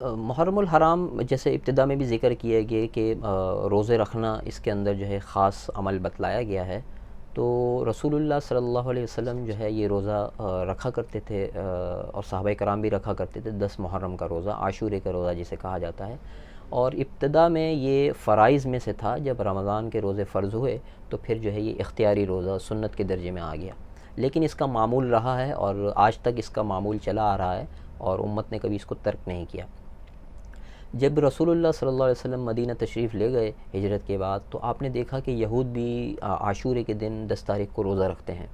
محرم الحرام جیسے ابتدا میں بھی ذکر کیا گیا کہ روزے رکھنا اس کے اندر جو ہے خاص عمل بتلایا گیا ہے۔ تو رسول اللہ صلی اللہ علیہ وسلم جو ہے یہ روزہ رکھا کرتے تھے، اور صحابہ کرام بھی رکھا کرتے تھے 10 محرم کا روزہ، عاشورے کا روزہ جسے کہا جاتا ہے۔ اور ابتدا میں یہ فرائض میں سے تھا، جب رمضان کے روزے فرض ہوئے تو پھر جو ہے یہ اختیاری روزہ سنت کے درجے میں آ گیا، لیکن اس کا معمول رہا ہے اور آج تک اس کا معمول چلا آ رہا ہے، اور امت نے کبھی اس کو ترک نہیں کیا۔ جب رسول اللہ صلی اللہ علیہ وسلم مدینہ تشریف لے گئے ہجرت کے بعد، تو آپ نے دیکھا کہ یہود بھی عاشورے کے دن 10 تاریخ کو روزہ رکھتے ہیں۔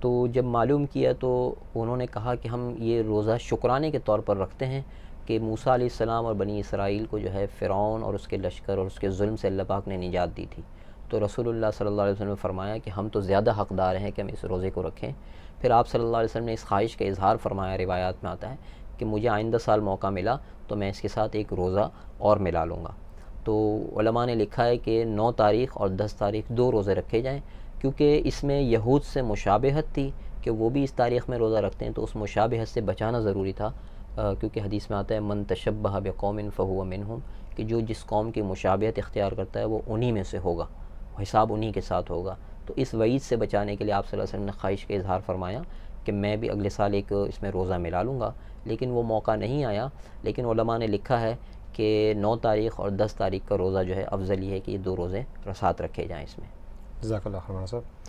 تو جب معلوم کیا تو انہوں نے کہا کہ ہم یہ روزہ شکرانے کے طور پر رکھتے ہیں کہ موسیٰ علیہ السلام اور بنی اسرائیل کو جو ہے فرعون اور اس کے لشکر اور اس کے ظلم سے اللہ پاک نے نجات دی تھی۔ تو رسول اللہ صلی اللہ علیہ وسلم نے فرمایا کہ ہم تو زیادہ حقدار ہیں کہ ہم اس روزے کو رکھیں۔ پھر آپ صلی اللہ علیہ وسلم نے اس خواہش کا اظہار فرمایا، روایات میں آتا ہے کہ مجھے آئندہ سال موقع ملا تو میں اس کے ساتھ ایک روزہ اور ملا لوں گا۔ تو علماء نے لکھا ہے کہ 9 تاریخ اور 10 تاریخ 2 روزے رکھے جائیں، کیونکہ اس میں یہود سے مشابہت تھی کہ وہ بھی اس تاریخ میں روزہ رکھتے ہیں، تو اس مشابہت سے بچانا ضروری تھا، کیونکہ حدیث میں آتا ہے من تشبہ بقوم فہو منہم، کہ جو جس قوم کی مشابہت اختیار کرتا ہے وہ انہی میں سے ہوگا، حساب انہی کے ساتھ ہوگا۔ تو اس وعید سے بچانے کے لیے آپ صلی اللہ علیہ وسلم نے خواہش کا اظہار فرمایا کہ میں بھی اگلے سال ایک اس میں روزہ ملا لوں گا، لیکن وہ موقع نہیں آیا۔ لیکن علماء نے لکھا ہے کہ 9 تاریخ اور 10 تاریخ کا روزہ جو ہے افضل یہ ہے کہ یہ 2 روزے ساتھ رکھے جائیں اس میں۔ جزاک اللہ خیر مولانا صاحب۔